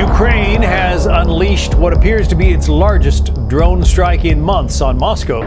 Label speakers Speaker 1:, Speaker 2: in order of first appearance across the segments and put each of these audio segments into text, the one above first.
Speaker 1: Ukraine has unleashed what appears to be its largest drone strike in months on Moscow.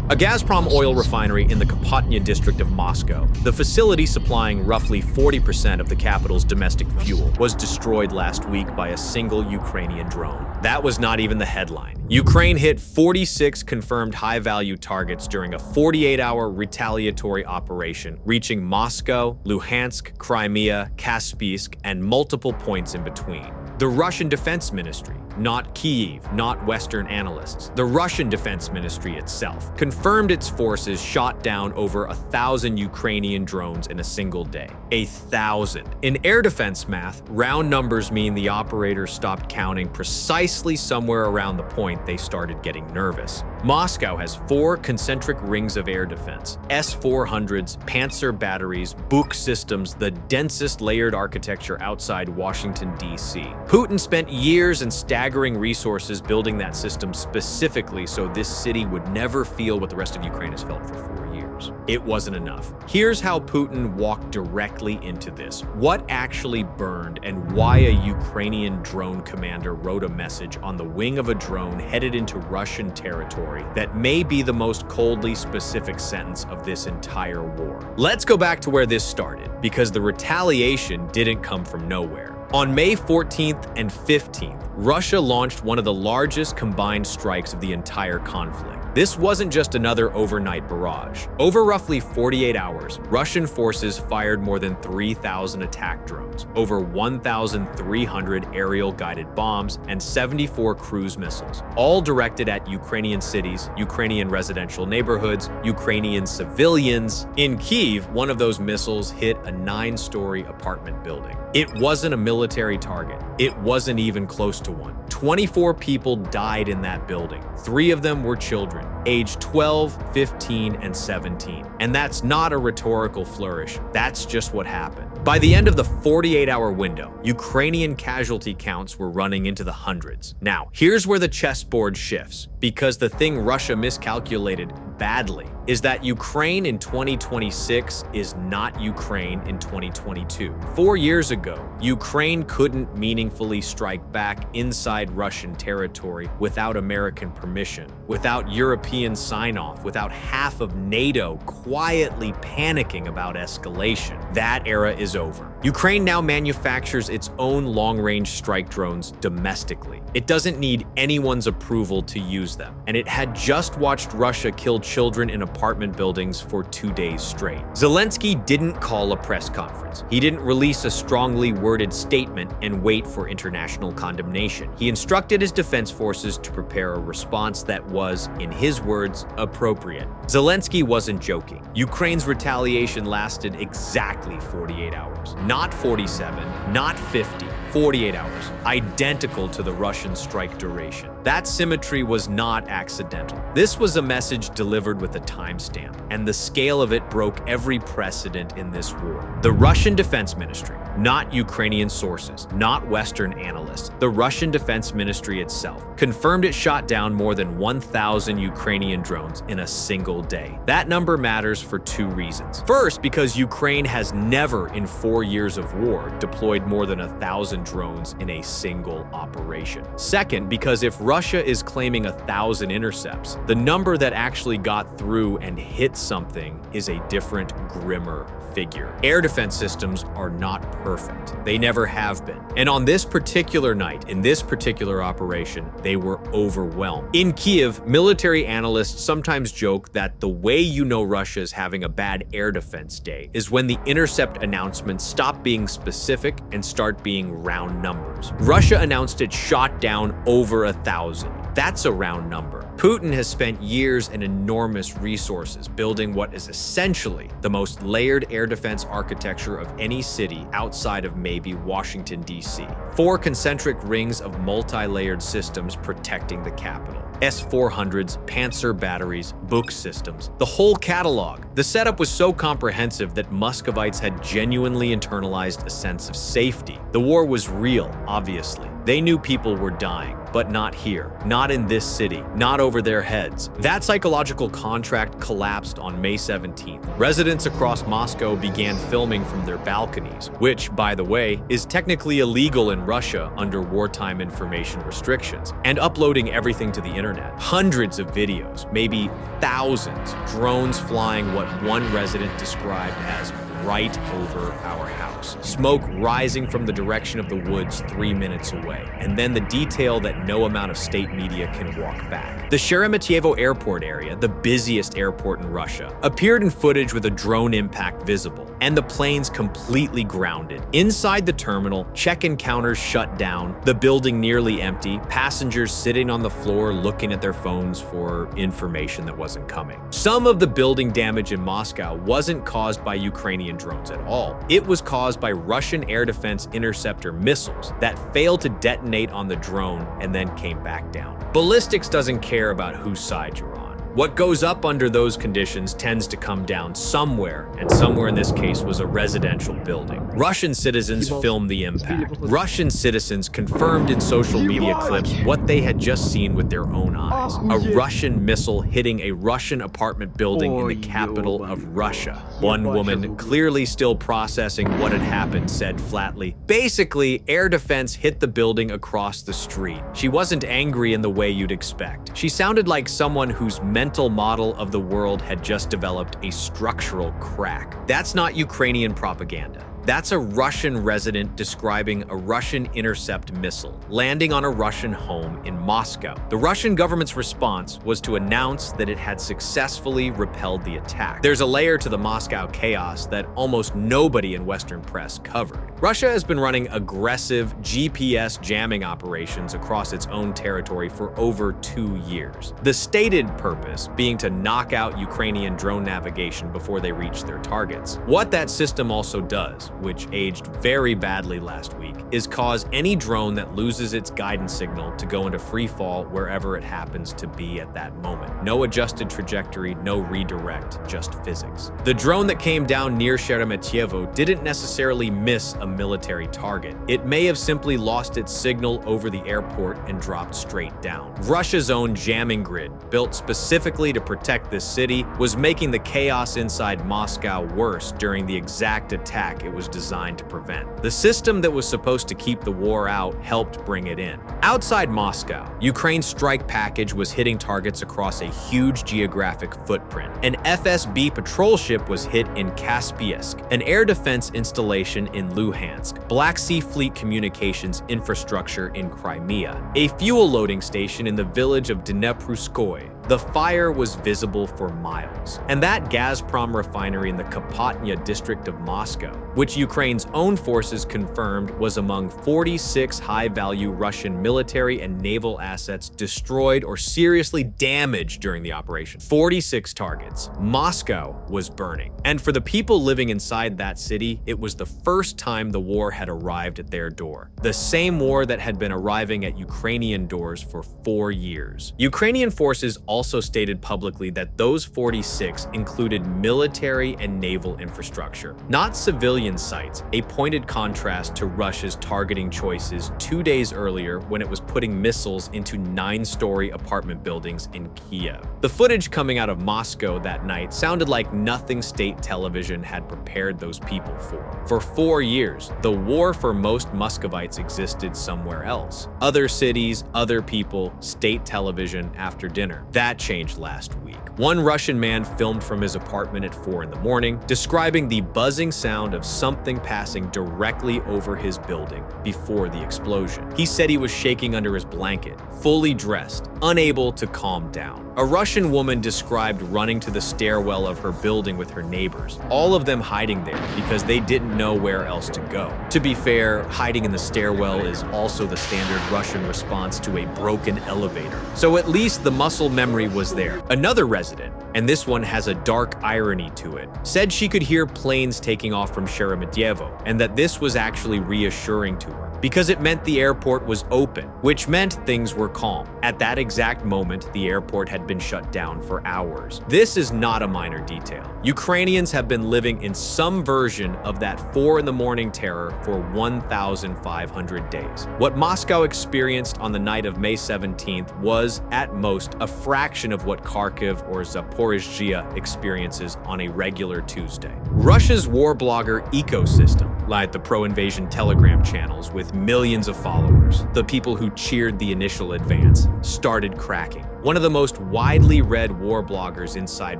Speaker 2: A Gazprom oil refinery in the Kapotnya district of Moscow, the facility supplying roughly 40% of the capital's domestic fuel, was destroyed last week by a single Ukrainian drone. That was not even the headline. Ukraine hit 46 confirmed high-value targets during a 48-hour retaliatory operation, reaching Moscow, Luhansk, Crimea, Kaspiysk, and multiple points in between. The Russian Defense Ministry, not Kyiv, not Western analysts, the Russian Defense Ministry itself, confirmed its forces shot down over 1,000 Ukrainian drones in a single day. 1,000. In air defense math, round numbers mean the operators stopped counting precisely somewhere around the point they started getting nervous. Moscow has 4 concentric rings of air defense: S-400s, Panzer batteries, Buk systems, the densest layered architecture outside Washington, D.C. Putin spent years and staggering resources building that system specifically so this city would never feel what the rest of Ukraine has felt for 4 years. It wasn't enough. Here's how Putin walked directly into this. What actually burned and why a Ukrainian drone commander wrote a message on the wing of a drone headed into Russian territory that may be the most coldly specific sentence of this entire war. Let's go back to where this started, because the retaliation didn't come from nowhere. On May 14th and 15th, Russia launched one of the largest combined strikes of the entire conflict. This wasn't just another overnight barrage. Over roughly 48 hours, Russian forces fired more than 3,000 attack drones, over 1,300 aerial-guided bombs, and 74 cruise missiles, all directed at Ukrainian cities, Ukrainian residential neighborhoods, Ukrainian civilians. In Kyiv, one of those missiles hit a 9-story apartment building. It wasn't a military target. It wasn't even close to one. 24 people died in that building. 3 of them were children, aged 12, 15, and 17. And that's not a rhetorical flourish. That's just what happened. By the end of the 48-hour window, Ukrainian casualty counts were running into the hundreds. Now, here's where the chessboard shifts, because the thing Russia miscalculated badly is that Ukraine in 2026 is not Ukraine in 2022. 4 years ago, Ukraine couldn't meaningfully strike back inside Russian territory without American permission, without European sign-off, without half of NATO quietly panicking about escalation. That era is over. Ukraine now manufactures its own long-range strike drones domestically. It doesn't need anyone's approval to use them, and it had just watched Russia kill children in apartment buildings for 2 days straight. Zelenskyy didn't call a press conference. He didn't release a strongly worded statement and wait for international condemnation. He instructed his defense forces to prepare a response that was, in his words, appropriate. Zelenskyy wasn't joking. Ukraine's retaliation lasted exactly 48 hours. Not 47, not 50, 48 hours, identical to the Russian strike duration. That symmetry was not accidental. This was a message delivered with a timestamp, and the scale of it broke every precedent in this war. The Russian Defense Ministry, not Ukrainian sources, not Western analysts, the Russian Defense Ministry itself, confirmed it shot down more than 1,000 Ukrainian drones in a single day. That number matters for 2 reasons. First, because Ukraine has never in 4 years of war deployed more than 1,000 drones in a single operation. Second, because if Russia is claiming 1,000 intercepts, the number that actually got through and hit something is a different, grimmer figure. Air defense systems are not perfect. They never have been. And on this particular night, in this particular operation, they were overwhelmed. In Kyiv, military analysts sometimes joke that the way you know Russia is having a bad air defense day is when the intercept announcements stop being specific and start being round numbers. Russia announced it shot down over 1,000. That's a round number. Putin has spent years and enormous resources building what is essentially the most layered air defense architecture of any city outside of maybe Washington, D.C. 4 concentric rings of multi-layered systems protecting the capital. S-400s, Panzer batteries, Buk systems, the whole catalog. The setup was so comprehensive that Muscovites had genuinely internalized a sense of safety. The war was real, obviously. They knew people were dying. but not here, not in this city, not over their heads. That psychological contract collapsed on May 17th. Residents across Moscow began filming from their balconies, which, by the way, is technically illegal in Russia under wartime information restrictions, and uploading everything to the internet. Hundreds of videos, maybe thousands, drones flying what one resident described as right over our house. Smoke rising from the direction of the woods 3 minutes away, and then the detail that no amount of state media can walk back. The Sheremetyevo airport area, the busiest airport in Russia, appeared in footage with a drone impact visible, and the planes completely grounded. Inside the terminal, check-in counters shut down, the building nearly empty, passengers sitting on the floor looking at their phones for information that wasn't coming. Some of the building damage in Moscow wasn't caused by Ukrainian drones at all. It was caused by Russian air defense interceptor missiles that failed to detonate on the drone and then came back down. Ballistics doesn't care about whose side you're on. What goes up under those conditions tends to come down somewhere, and somewhere in this case was a residential building. Russian citizens filmed the impact. Russian citizens confirmed in social media clips what they had just seen with their own eyes. A Russian missile hitting a Russian apartment building in the capital of Russia. One woman, clearly still processing what had happened, said flatly, "Basically, air defense hit the building across the street." She wasn't angry in the way you'd expect. She sounded like someone whose mental model of the world had just developed a structural crack. That's not Ukrainian propaganda. That's a Russian resident describing a Russian intercept missile landing on a Russian home in Moscow. The Russian government's response was to announce that it had successfully repelled the attack. There's a layer to the Moscow chaos that almost nobody in Western press covered. Russia has been running aggressive GPS jamming operations across its own territory for over 2 years. The stated purpose being to knock out Ukrainian drone navigation before they reach their targets. What that system also does, which aged very badly last week, is cause any drone that loses its guidance signal to go into free fall wherever it happens to be at that moment. No adjusted trajectory, no redirect, just physics. The drone that came down near Sheremetyevo didn't necessarily miss a military target. It may have simply lost its signal over the airport and dropped straight down. Russia's own jamming grid, built specifically to protect this city, was making the chaos inside Moscow worse during the exact attack it was designed to prevent. The system that was supposed to keep the war out helped bring it in. Outside Moscow, Ukraine's strike package was hitting targets across a huge geographic footprint. An FSB patrol ship was hit in Kaspiysk, an air defense installation in Luhansk, Black Sea Fleet communications infrastructure in Crimea, a fuel loading station in the village of Dnepruskoye. The fire was visible for miles. And that Gazprom refinery in the Kapotnya district of Moscow, which Ukraine's own forces confirmed was among 46 high-value Russian military and naval assets destroyed or seriously damaged during the operation. 46 targets. Moscow was burning. And for the people living inside that city, it was the first time the war had arrived at their door. The same war that had been arriving at Ukrainian doors for 4 years. Ukrainian forces also stated publicly that those 46 included military and naval infrastructure, not civilian sites, a pointed contrast to Russia's targeting choices 2 days earlier when it was putting missiles into 9-story apartment buildings in Kyiv. The footage coming out of Moscow that night sounded like nothing state television had prepared those people for. For 4 years, the war for most Muscovites existed somewhere else. Other cities, other people, state television after dinner. That changed last week. One Russian man filmed from his apartment at 4 in the morning, describing the buzzing sound of something passing directly over his building before the explosion. He said he was shaking under his blanket, fully dressed, unable to calm down. A Russian woman described running to the stairwell of her building with her neighbors, all of them hiding there because they didn't know where else to go. To be fair, hiding in the stairwell is also the standard Russian response to a broken elevator. So at least the muscle memory was there. Another resident, and this one has a dark irony to it, said she could hear planes taking off from Sheremetyevo and that this was actually reassuring to her. because it meant the airport was open, which meant things were calm. At that exact moment, the airport had been shut down for hours. This is not a minor detail. Ukrainians have been living in some version of that 4 a.m. terror for 1,500 days. What Moscow experienced on the night of May 17th was, at most, a fraction of what Kharkiv or Zaporizhzhia experiences on a regular Tuesday. Russia's war blogger ecosystem, like the pro-invasion Telegram channels with millions of followers, the people who cheered the initial advance, started cracking. One of the most widely read war bloggers inside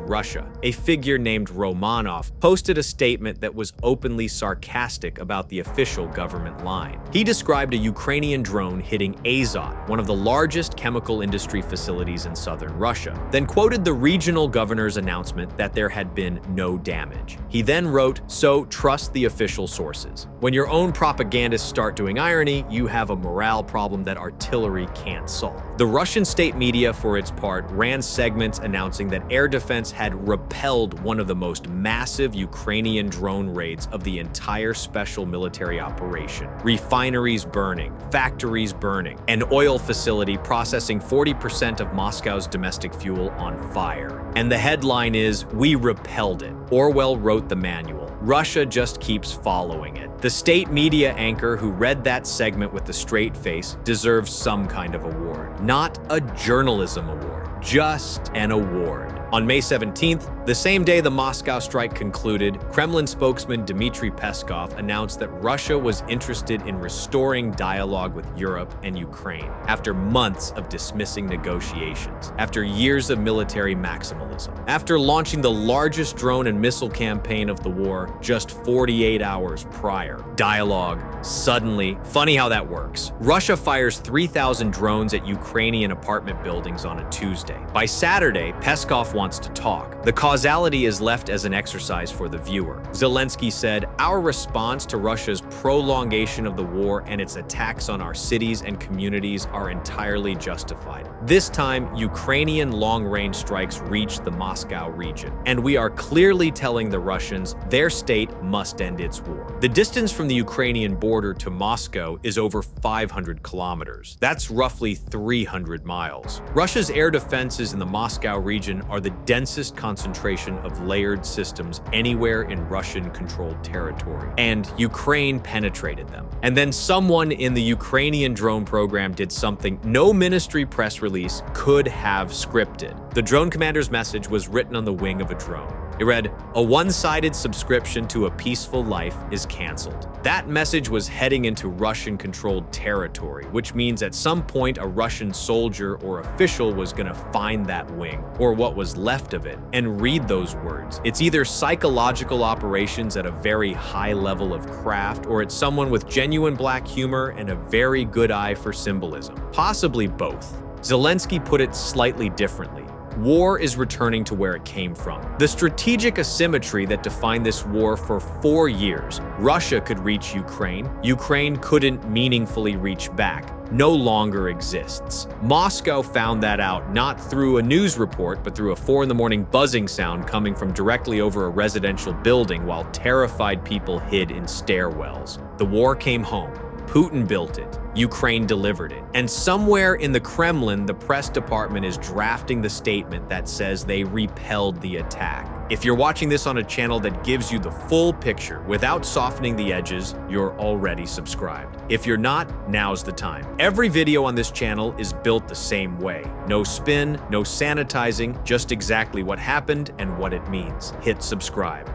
Speaker 2: Russia, a figure named Romanov, posted a statement that was openly sarcastic about the official government line. He described a Ukrainian drone hitting Azot, one of the largest chemical industry facilities in southern Russia, then quoted the regional governor's announcement that there had been no damage. He then wrote, "So trust the official sources. When your own propagandists start doing irony, you have a morale problem that artillery can't solve." The Russian state media, for its part, ran segments announcing that air defense had repelled one of the most massive Ukrainian drone raids of the entire special military operation. Refineries burning, factories burning, an oil facility processing 40% of Moscow's domestic fuel on fire. And the headline is, "We repelled it." Orwell wrote the manual. Russia just keeps following it. The state media anchor who read that segment with a straight face deserves some kind of award. Not a journalism award, just an award. On May 17th, the same day the Moscow strike concluded, Kremlin spokesman Dmitry Peskov announced that Russia was interested in restoring dialogue with Europe and Ukraine after months of dismissing negotiations, after years of military maximalism, after launching the largest drone and missile campaign of the war just 48 hours prior. Dialogue, suddenly, funny how that works. Russia fires 3,000 drones at Ukrainian apartment buildings on a Tuesday. By Saturday, Peskov wants to talk. The causality is left as an exercise for the viewer. Zelenskyy said, "Our response to Russia's prolongation of the war and its attacks on our cities and communities are entirely justified. This time, Ukrainian long-range strikes reached the Moscow region, and we are clearly telling the Russians their state must end its war." The distance from the Ukrainian border to Moscow is over 500 kilometers. That's roughly 300 miles. Russia's air defenses in the Moscow region are the densest concentration of layered systems anywhere in Russian-controlled territory, and Ukraine penetrated them. And then someone in the Ukrainian drone program did something no ministry press release could have scripted. The drone commander's message was written on the wing of a drone. It read, "A one-sided subscription to a peaceful life is canceled." That message was heading into Russian-controlled territory, which means at some point a Russian soldier or official was going to find that wing, or what was left of it, and read those words. It's either psychological operations at a very high level of craft, or it's someone with genuine black humor and a very good eye for symbolism. Possibly both. Zelenskyy put it slightly differently. War is returning to where it came from. The strategic asymmetry that defined this war for 4 years, Russia could reach Ukraine, Ukraine couldn't meaningfully reach back, no longer exists. Moscow found that out not through a news report, but through a 4 a.m. buzzing sound coming from directly over a residential building while terrified people hid in stairwells. The war came home. Putin built it. Ukraine delivered it. And somewhere in the Kremlin, the press department is drafting the statement that says they repelled the attack. If you're watching this on a channel that gives you the full picture without softening the edges, you're already subscribed. If you're not, now's the time. Every video on this channel is built the same way. No spin, no sanitizing, just exactly what happened and what it means. Hit subscribe.